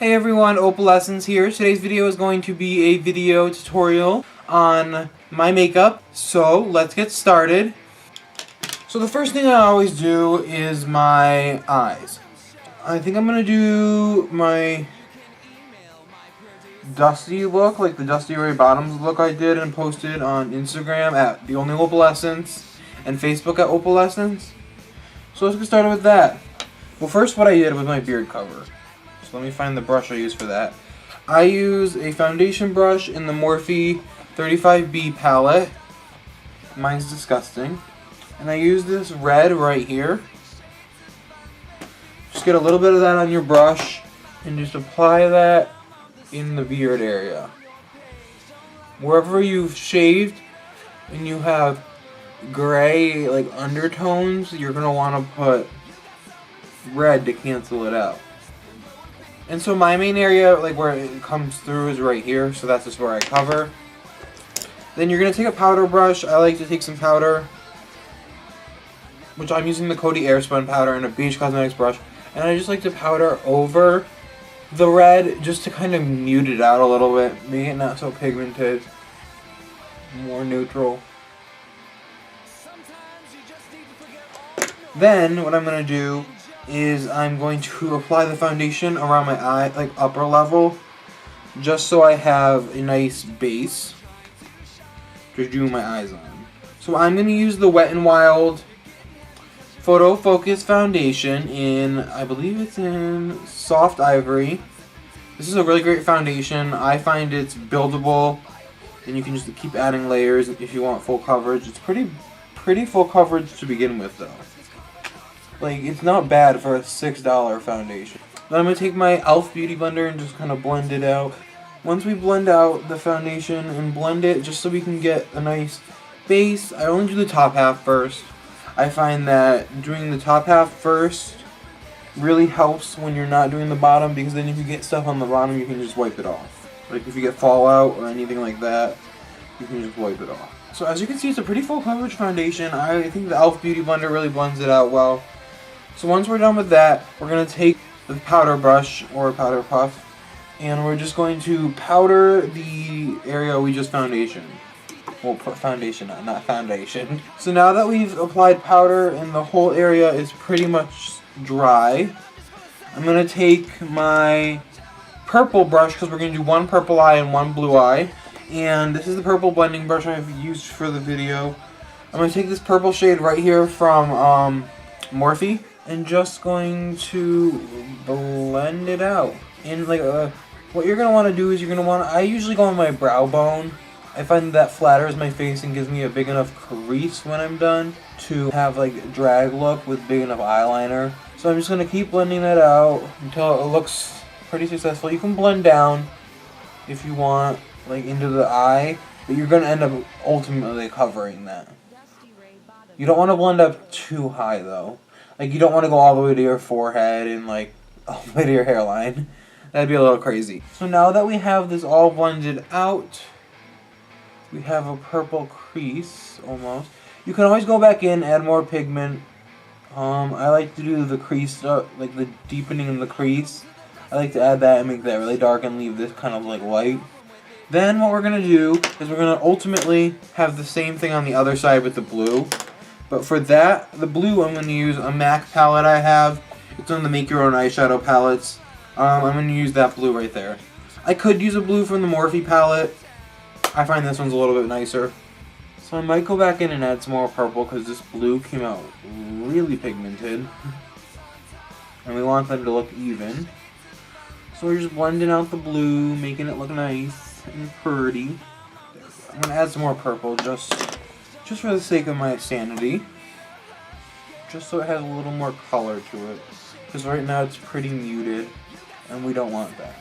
Hey everyone, Opalescence here. Today's video is going to be a video tutorial on my makeup. So let's get started. So the first thing I always do is my eyes. I think I'm going to do my dusty look, like the Dusty Ray Bottoms look I did and posted on Instagram at The Only Opalescence and Facebook at Opalescence. So let's get started with that. Well, first what I did was my beard cover. So let me find the brush I use for that. I use a foundation brush in the Morphe 35B palette. Mine's disgusting. And I use this red right here. Just get a little bit of that on your brush and just apply that in the beard area. Wherever you've shaved and you have gray like undertones, you're going to want to put red to cancel it out. And so my main area, like where it comes through, is right here, so that's just where I cover. Then you're going to take a powder brush. I like to take some powder, which I'm using the Coty Airspun powder and a Beach Cosmetics brush. And I just like to powder over the red just to kind of mute it out a little bit, make it not so pigmented, more neutral. Then what I'm going to do is I'm going to apply the foundation around my eye, like upper level, just so I have a nice base to do my eyes on. So I'm going to use the Wet n Wild Photo Focus Foundation in, I believe it's in Soft Ivory. This is a really great foundation. I find it's buildable, and you can just keep adding layers if you want full coverage. It's pretty full coverage to begin with, though. Like, it's not bad for a $6 foundation. Then I'm going to take my e.l.f. Beauty Blender and just kind of blend it out. Once we blend out the foundation and blend it just so we can get a nice base, I only do the top half first. I find that doing the top half first really helps when you're not doing the bottom, because then if you get stuff on the bottom, you can just wipe it off. Like if you get fallout or anything like that, you can just wipe it off. So as you can see, it's a pretty full coverage foundation. I think the e.l.f. Beauty Blender really blends it out well. So once we're done with that, we're going to take the powder brush or powder puff, and we're just going to powder the area we just foundation. Well, foundation, not foundation. So now that we've applied powder and the whole area is pretty much dry, I'm going to take my purple brush, because we're going to do one purple eye and one blue eye. And this is the purple blending brush I've used for the video. I'm going to take this purple shade right here from Morphe, and just going to blend it out. And like what you're gonna want to do is I usually go on my brow bone. I find that flatters my face and gives me a big enough crease when I'm done to have like a drag look with big enough eyeliner. So I'm just gonna keep blending that out until it looks pretty successful. You can blend down if you want, like into the eye, but you're gonna end up ultimately covering that. You don't want to blend up too high though. Like, you don't want to go all the way to your forehead and, like, all the way to your hairline. That'd be a little crazy. So now that we have this all blended out, we have a purple crease, almost. You can always go back in, add more pigment. I like to do the crease, like, the deepening of the crease. I like to add that and make that really dark and leave this kind of, like, light. Then what we're going to do is we're going to ultimately have the same thing on the other side with the blue. But for that, the blue, I'm going to use a MAC palette I have. It's on the Make Your Own Eyeshadow palettes. I'm going to use that blue right there. I could use a blue from the Morphe palette. I find this one's a little bit nicer. So I might go back in and add some more purple, because this blue came out really pigmented. And we want them to look even. So we're just blending out the blue, making it look nice and pretty. I'm going to add some more purple just for the sake of my sanity, just so it has a little more color to it, because right now it's pretty muted, and we don't want that.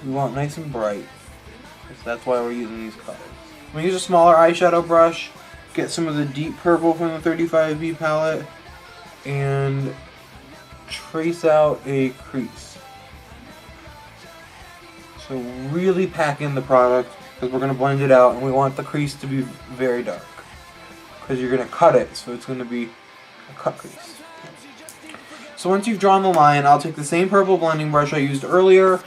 We want nice and bright, so that's why we're using these colors. I'm going to use a smaller eyeshadow brush, get some of the deep purple from the 35B palette, and trace out a crease. So really pack in the product, because we're going to blend it out, and we want the crease to be very dark, because you're going to cut it, so it's going to be a cut crease. So once you've drawn the line, I'll take the same purple blending brush I used earlier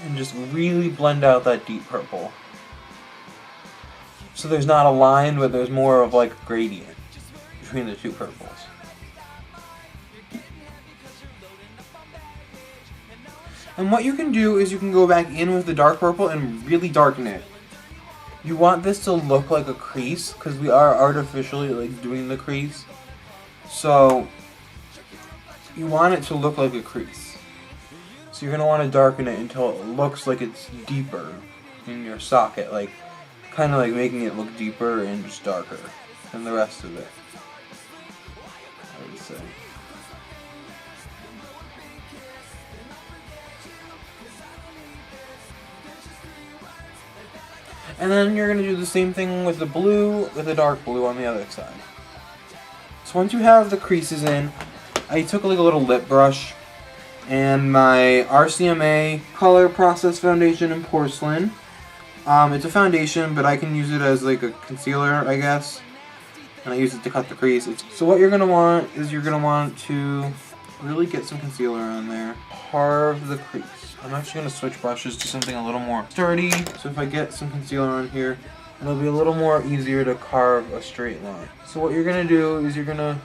and just really blend out that deep purple. So there's not a line, but there's more of like a gradient between the two purples. And what you can do is you can go back in with the dark purple and really darken it. You want this to look like a crease because we are artificially like doing the crease. So you want it to look like a crease. So you're going to want to darken it until it looks like it's deeper in your socket, like kind of like making it look deeper and just darker than the rest of it, I would say. And then you're going to do the same thing with the blue, with the dark blue on the other side. So once you have the creases in, I took like a little lip brush and my RCMA Color Process Foundation in Porcelain. It's a foundation, but I can use it as like a concealer, I guess. And I use it to cut the crease. So what you're going to want is you're going to want to really get some concealer on there. Carve the crease. I'm actually going to switch brushes to something a little more sturdy. So if I get some concealer on here, it'll be a little more easier to carve a straight line. So what you're going to do is you're going to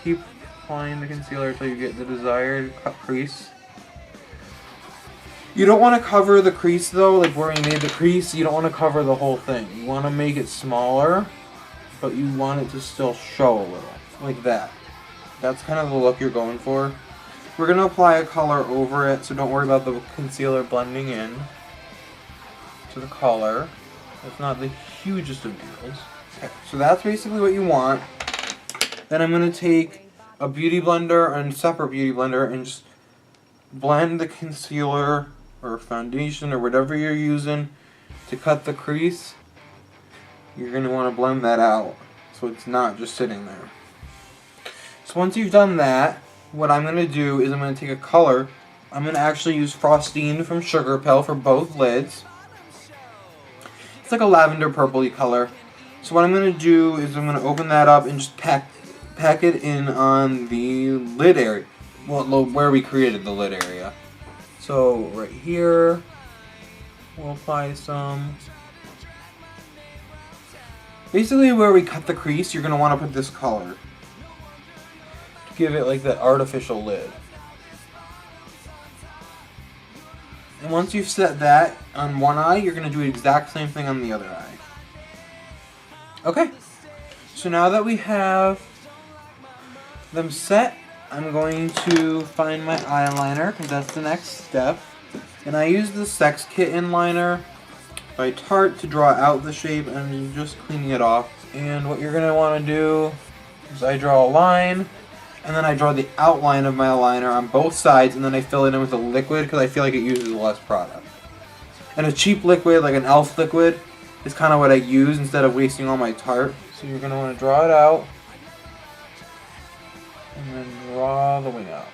keep applying the concealer until you get the desired cut crease. You don't want to cover the crease though, like where we made the crease, you don't want to cover the whole thing. You want to make it smaller, but you want it to still show a little, like that. That's kind of the look you're going for. We're going to apply a color over it, so don't worry about the concealer blending in to the color. It's not the hugest of deals. Okay, so that's basically what you want. Then I'm going to take a beauty blender and a separate beauty blender and just blend the concealer or foundation or whatever you're using to cut the crease. You're going to want to blend that out so it's not just sitting there. So once you've done that, what I'm going to do is I'm going to take a color. I'm going to actually use Frostine from Sugar Pill for both lids. It's like a lavender purpley color. So what I'm going to do is I'm going to open that up and just pack it in on the lid area. Well, where we created the lid area. So right here, we'll apply some. Basically where we cut the crease, you're going to want to put this color to give it like that artificial lid. And once you've set that on one eye, you're going to do the exact same thing on the other eye. Okay, so now that we have them set, I'm going to find my eyeliner because that's the next step. And I use the Sex Kitten liner by Tarte to draw out the shape and I'm just cleaning it off. And what you're going to want to do is I draw a line and then I draw the outline of my liner on both sides and then I fill it in with a liquid because I feel like it uses less product. And a cheap liquid, like an e.l.f. liquid, is kind of what I use instead of wasting all my Tarte. So you're going to want to draw it out and then draw the wing out.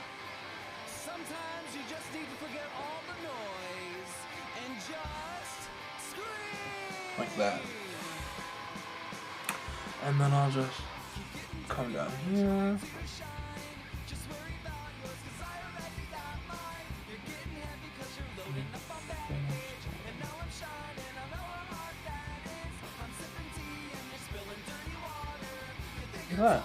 Like that. And then I'll just come down here. Look at that.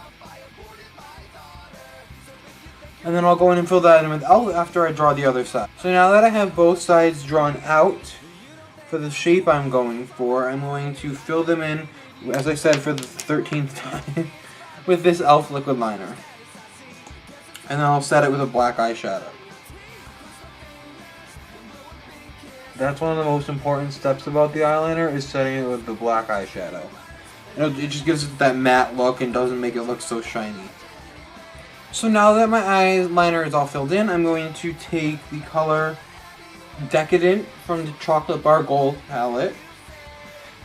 And then I'll go in and fill that in with e.l.f. after I draw the other side. So now that I have both sides drawn out for the shape I'm going for, I'm going to fill them in, as I said for the 13th time, with this e.l.f. liquid liner. And then I'll set it with a black eyeshadow. That's one of the most important steps about the eyeliner, is setting it with the black eyeshadow. It just gives it that matte look and doesn't make it look so shiny. So now that my eyeliner is all filled in, I'm going to take the color Decadent from the Chocolate Bar Gold palette.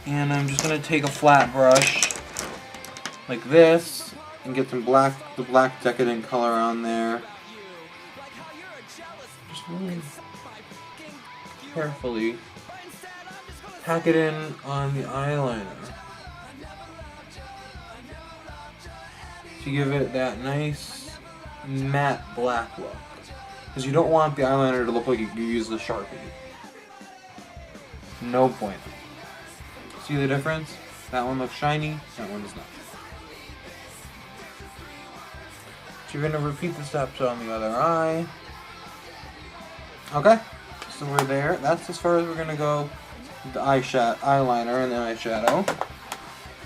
And I'm just going to take a flat brush like this and get some the black Decadent color on there. Just really carefully pack it in on the eyeliner to give it that nice matte black look. Because you don't want the eyeliner to look like you use the Sharpie. No point. See the difference? That one looks shiny, that one does not. So you're going to repeat the steps on the other eye. Okay, so we're there. That's as far as we're going to go with the eyeliner and the eyeshadow.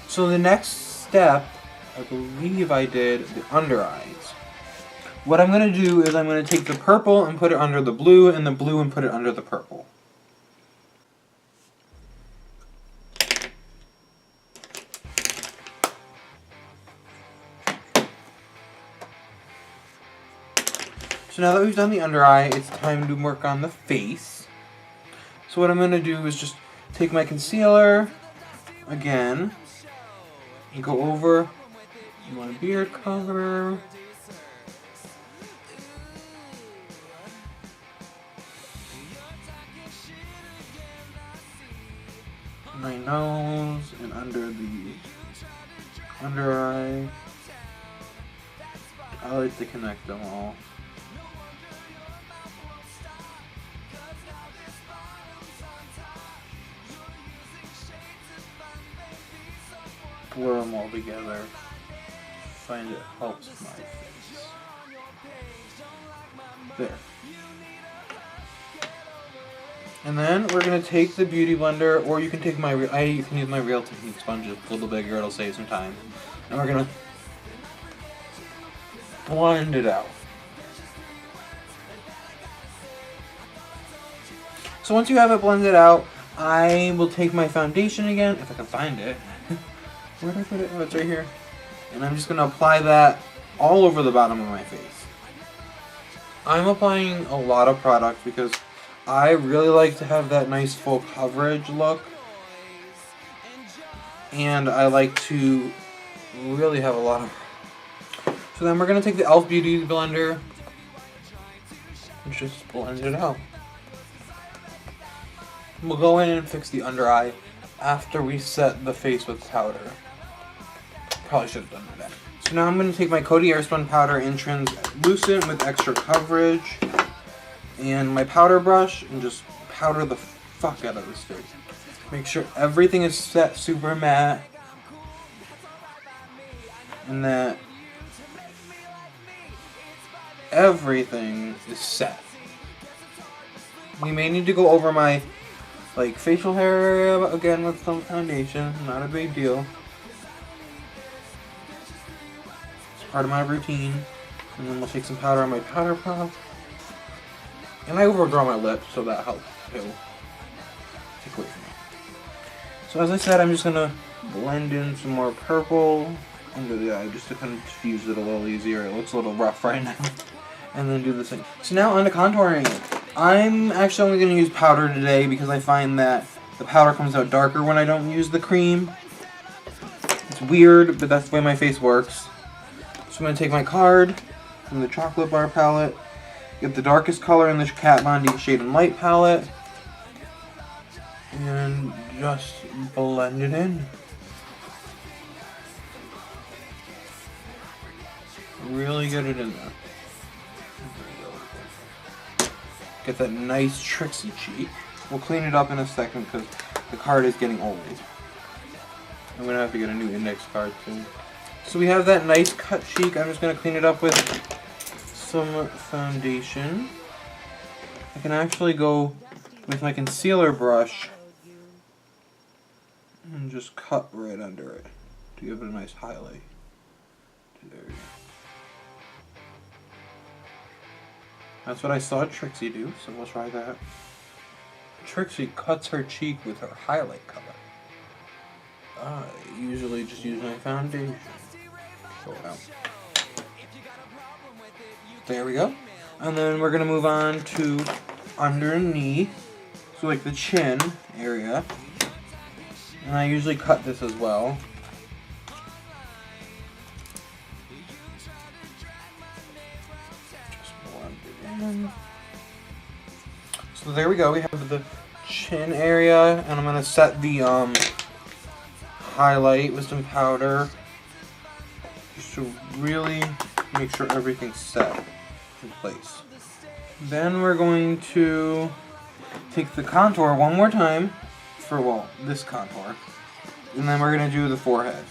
So the next step, I believe I did the under eyes. What I'm going to do is I'm going to take the purple and put it under the blue, and the blue and put it under the purple. So now that we've done the under eye, it's time to work on the face. So what I'm going to do is just take my concealer again and go over my beard color. My nose and under the under eye. I like to connect them all. Blur them all together. Find it helps my face. There. And then we're gonna take the Beauty Blender, or you can take you can use my Real Technique sponge. It's a little bigger, it'll save some time. And we're gonna blend it out. So once you have it blended out, I will take my foundation again, if I can find it. Where did I put it? Oh, it's right here. And I'm just going to apply that all over the bottom of my face. I'm applying a lot of product because I really like to have that nice full coverage look. And I like to really have a lot of... So then we're going to take the e.l.f. Beauty Blender and just blend it out. We'll go in and fix the under eye after we set the face with powder. Probably should have done that. So now I'm going to take my Coty Airspun powder in translucent with extra coverage and my powder brush and just powder the fuck out of this face. Make sure everything is set super matte and that everything is set. We may need to go over my facial hair area again with some foundation, not a big deal. Part of my routine, and then we'll take some powder on my powder puff, and I overdraw my lips, so that helps too. Take away from it. So as I said, I'm just gonna blend in some more purple under the eye just to confuse it a little easier. It looks a little rough right now, and then do the same. So now on to contouring. I'm actually only gonna use powder today because I find that the powder comes out darker when I don't use the cream. It's weird, but that's the way my face works. So I'm going to take my card from the Chocolate Bar palette, get the darkest color in the Kat Von D Shade and Light palette, and just blend it in. Really get it in there. Get that nice Trixie cheek. We'll clean it up in a second because the card is getting old. I'm going to have to get a new index card soon. So we have that nice cut cheek. I'm just going to clean it up with some foundation. I can actually go with my concealer brush and just cut right under it to give it a nice highlight. There you go. That's what I saw Trixie do, so we'll try that. Trixie cuts her cheek with her highlight color. I usually just use my foundation. There we go. And then we're going to move on to underneath. So like the chin area. And I usually cut this as well. Just blend it in. So there we go. We have the chin area. And I'm going to set the highlight with some powder. Just to really make sure everything's set in place. Then we're going to take the contour one more time for, well, this contour. And then we're going to do the forehead.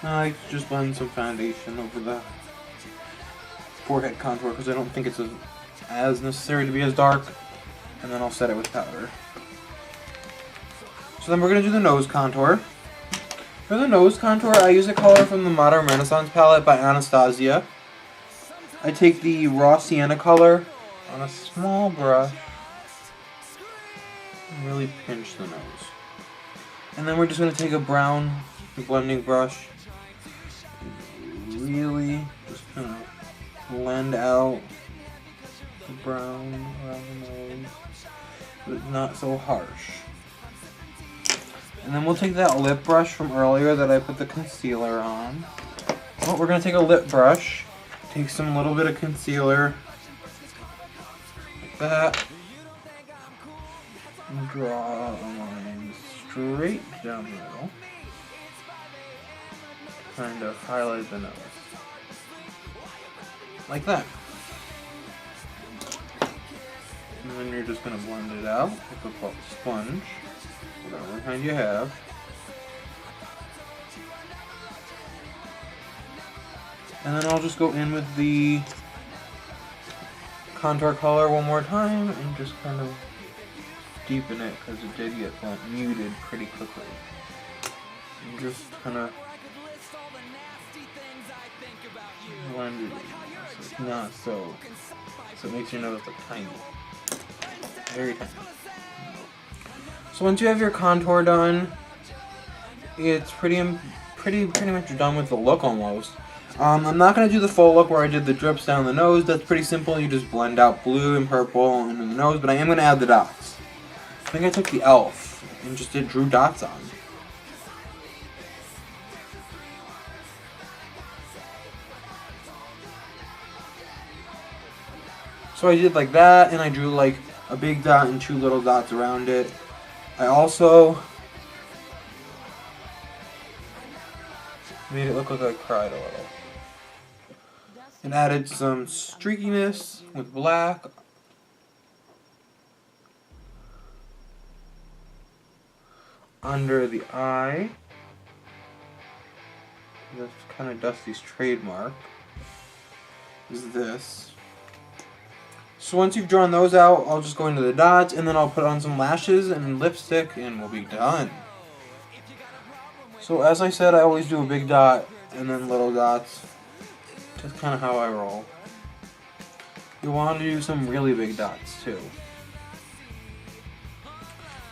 I like to just blend some foundation over the forehead contour because I don't think it's as necessary to be as dark. And then I'll set it with powder. So then we're going to do the nose contour. For the nose contour, I use a color from the Modern Renaissance palette by Anastasia. I take the raw sienna color on a small brush and really pinch the nose. And then we're just going to take a brown blending brush and really just kind of blend out the brown around the nose, but it's not so harsh. And then we'll take that lip brush from earlier that I put the concealer on. Well, we're going to take a lip brush, take some little bit of concealer, like that, and draw a line straight down the middle, kind of highlight the nose, like that. And then you're just going to blend it out with a sponge. Whatever kind you have. And then I'll just go in with the contour color one more time and just kind of deepen it because it did get muted pretty quickly. And just kind of blend it in so it's not so it makes your nose look tiny. Very tiny. So once you have your contour done, it's pretty much done with the look almost. I'm not going to do the full look where I did the drips down the nose. That's pretty simple. You just blend out blue and purple into the nose, but I am going to add the dots. I think I took the e.l.f. and just drew dots on. So I did like that, and I drew like a big dot and two little dots around it. I also made it look like I cried a little. And added some streakiness with black. Under the eye. That's kind of Dusty's trademark. Is this. So once you've drawn those out, I'll just go into the dots, and then I'll put on some lashes and lipstick, and we'll be done. So as I said, I always do a big dot, and then little dots. That's kind of how I roll. You want to do some really big dots, too.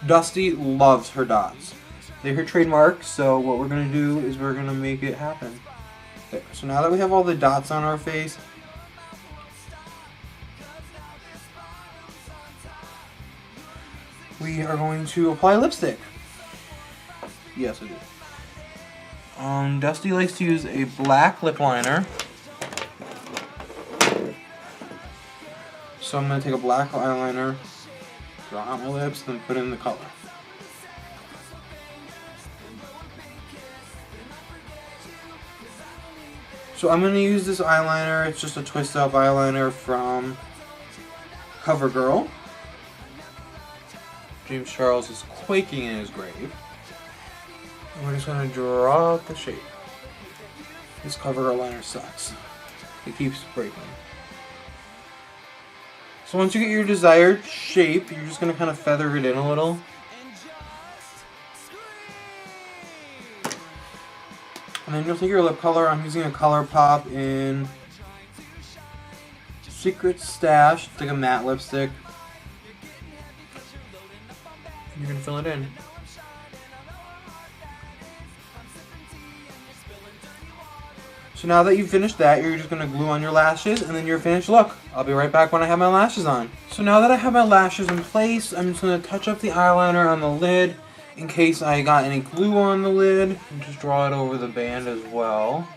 Dusty loves her dots. They're her trademark, so what we're going to do is we're going to make it happen. Okay, so now that we have all the dots on our face, we are going to apply lipstick. Yes, I do. Dusty likes to use a black lip liner. So I'm going to take a black eyeliner, draw out my lips, then put in the color. So I'm going to use this eyeliner. It's just a twist up eyeliner from CoverGirl. James Charles is quaking in his grave. And we're just going to draw out the shape. This CoverGirl liner sucks. It keeps breaking. So once you get your desired shape, you're just going to kind of feather it in a little. And then you'll take your lip color. I'm using a ColourPop in Secret Stash. It's like a matte lipstick. You're going to fill it in. So now that you've finished that, you're just going to glue on your lashes and then your finished look. I'll be right back when I have my lashes on. So now that I have my lashes in place, I'm just going to touch up the eyeliner on the lid in case I got any glue on the lid. And just draw it over the band as well.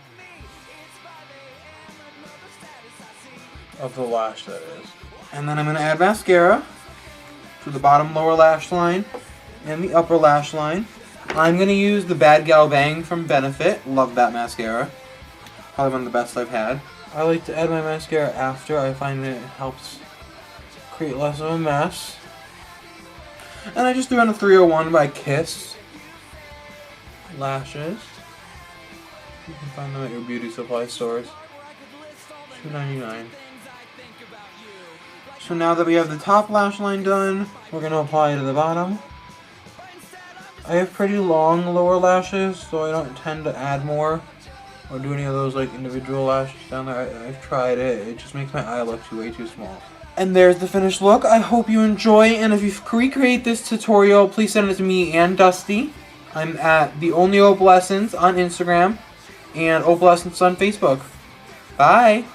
Of the lash, that is. And then I'm going to add mascara for the bottom lower lash line and the upper lash line. I'm going to use the Bad Gal Bang from Benefit. Love that mascara. Probably one of the best I've had. I like to add my mascara after. I find it helps create less of a mess. And I just threw in a 301 by Kiss. Lashes. You can find them at your beauty supply stores. $2.99. So now that we have the top lash line done, we're going to apply it to the bottom. I have pretty long lower lashes, so I don't tend to add more or do any of those like individual lashes down there. I've tried it. It just makes my eye look way too small. And there's the finished look. I hope you enjoy, and if you recreate this tutorial, please send it to me and Dusty. I'm at The Only Opalescence on Instagram and Opalescence on Facebook. Bye!